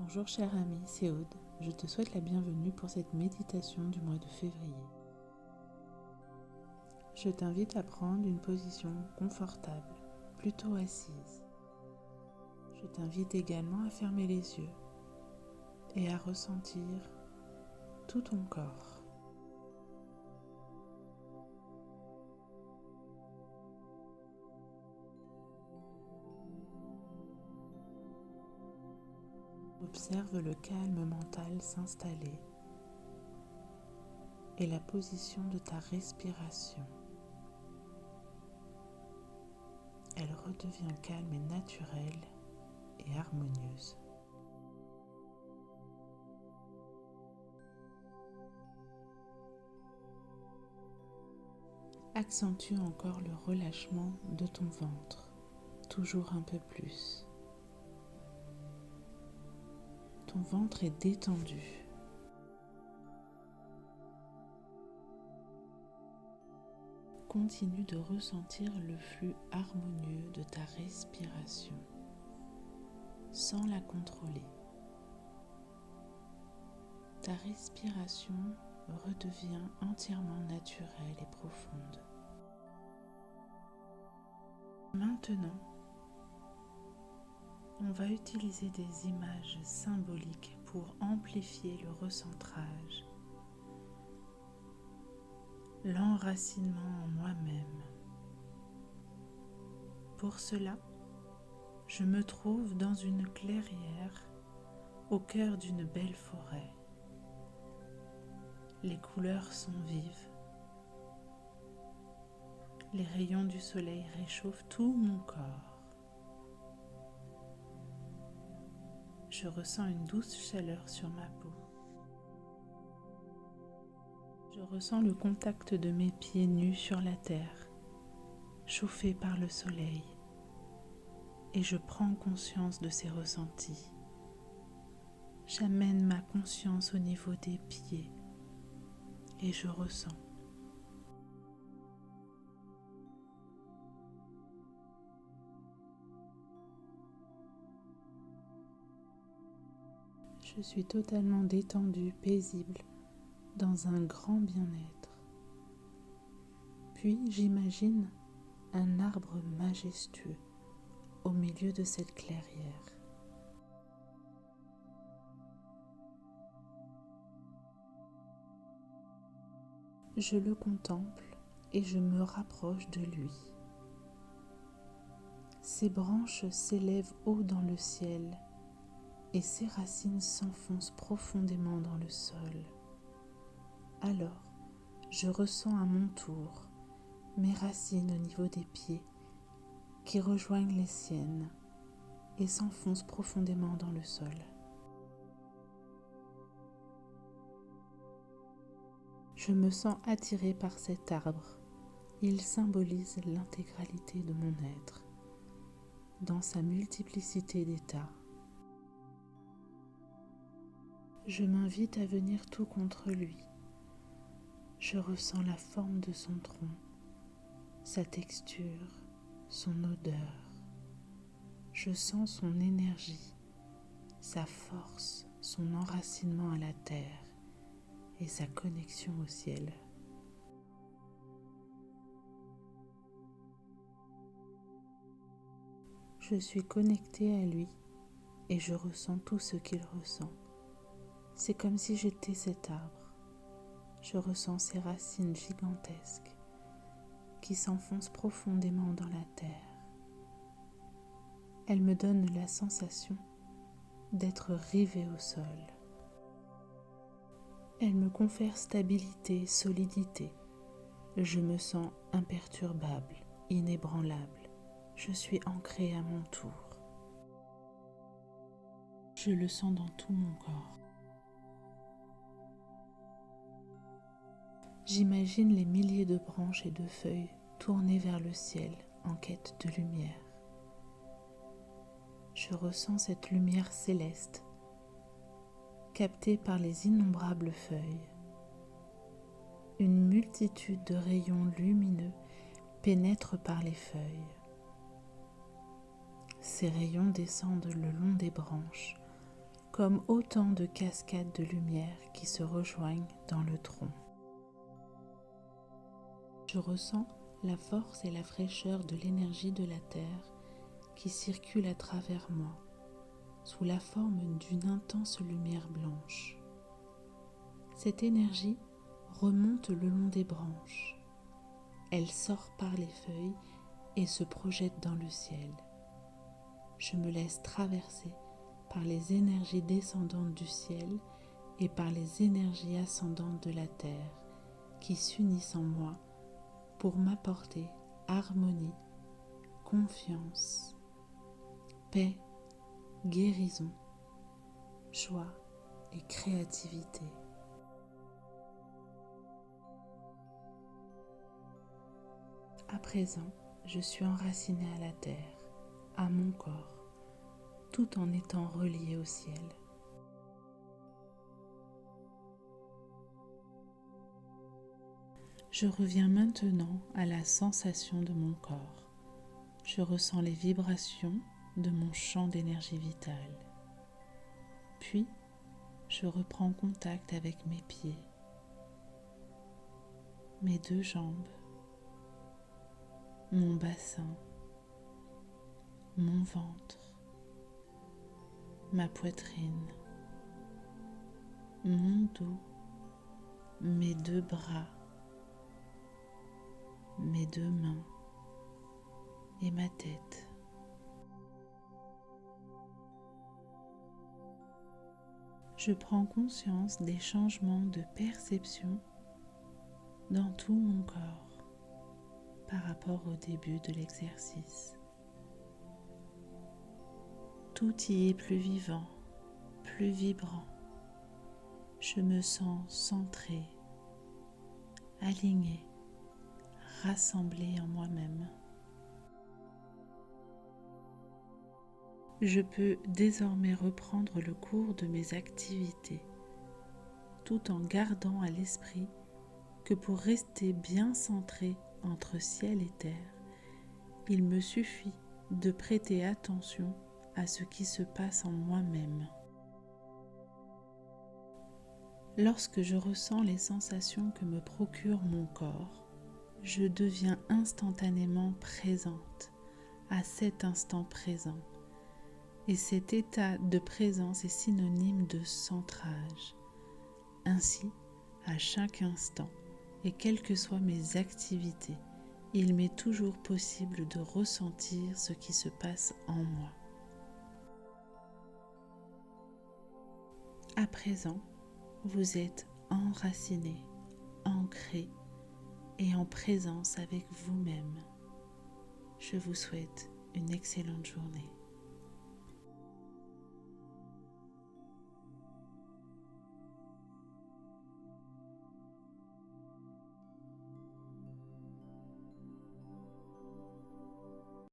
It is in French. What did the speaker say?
Bonjour cher ami, c'est Aude. Je te souhaite la bienvenue pour cette méditation du mois de février. Je t'invite à prendre une position confortable, plutôt assise. Je t'invite également à fermer les yeux et à ressentir tout ton corps. Observe le calme mental s'installer et la position de ta respiration. Elle redevient calme et naturelle et harmonieuse. Accentue encore le relâchement de ton ventre, toujours un peu plus. Ton ventre est détendu. Continue de ressentir le flux harmonieux de ta respiration sans la contrôler. Ta respiration redevient entièrement naturelle et profonde. Maintenant, on va utiliser des images symboliques pour amplifier le recentrage, l'enracinement en moi-même. Pour cela, je me trouve dans une clairière au cœur d'une belle forêt. Les couleurs sont vives. Les rayons du soleil réchauffent tout mon corps. Je ressens une douce chaleur sur ma peau. Je ressens le contact de mes pieds nus sur la terre, chauffés par le soleil, et je prends conscience de ces ressentis. J'amène ma conscience au niveau des pieds et je ressens. Je suis totalement détendue, paisible, dans un grand bien-être. Puis j'imagine un arbre majestueux au milieu de cette clairière. Je le contemple et je me rapproche de lui. Ses branches s'élèvent haut dans le ciel et ses racines s'enfoncent profondément dans le sol. Alors, je ressens à mon tour mes racines au niveau des pieds qui rejoignent les siennes et s'enfoncent profondément dans le sol. Je me sens attirée par cet arbre. Il symbolise l'intégralité de mon être, dans sa multiplicité d'états. Je m'invite à venir tout contre lui. Je ressens la forme de son tronc, sa texture, son odeur. Je sens son énergie, sa force, son enracinement à la terre et sa connexion au ciel. Je suis connectée à lui et je ressens tout ce qu'il ressent. C'est comme si j'étais cet arbre. Je ressens ses racines gigantesques qui s'enfoncent profondément dans la terre. Elles me donnent la sensation d'être rivée au sol. Elles me confèrent stabilité, solidité. Je me sens imperturbable, inébranlable. Je suis ancrée à mon tour. Je le sens dans tout mon corps. J'imagine les milliers de branches et de feuilles tournées vers le ciel en quête de lumière. Je ressens cette lumière céleste, captée par les innombrables feuilles. Une multitude de rayons lumineux pénètrent par les feuilles. Ces rayons descendent le long des branches, comme autant de cascades de lumière qui se rejoignent dans le tronc. Je ressens la force et la fraîcheur de l'énergie de la Terre qui circule à travers moi, sous la forme d'une intense lumière blanche. Cette énergie remonte le long des branches. Elle sort par les feuilles et se projette dans le ciel. Je me laisse traverser par les énergies descendantes du ciel et par les énergies ascendantes de la terre qui s'unissent en moi pour m'apporter harmonie, confiance, paix, guérison, joie et créativité. À présent, je suis enracinée à la terre, à mon corps, tout en étant reliée au ciel. Je reviens maintenant à la sensation de mon corps. Je ressens les vibrations de mon champ d'énergie vitale. Puis, je reprends contact avec mes pieds, mes deux jambes, mon bassin, mon ventre, ma poitrine, mon dos, mes deux bras, mes deux mains et ma tête. Je prends conscience des changements de perception dans tout mon corps par rapport au début de l'exercice. Tout y est plus vivant, plus vibrant. Je me sens centrée, alignée, rassemblée en moi-même. Je peux désormais reprendre le cours de mes activités, tout en gardant à l'esprit que pour rester bien centré entre ciel et terre, il me suffit de prêter attention à ce qui se passe en moi-même. Lorsque je ressens les sensations que me procure mon corps, je deviens instantanément présente à cet instant présent. Et cet état de présence est synonyme de centrage. Ainsi, à chaque instant, et quelles que soient mes activités, il m'est toujours possible de ressentir ce qui se passe en moi. À présent, vous êtes enraciné, ancré et en présence avec vous-même. Je vous souhaite une excellente journée.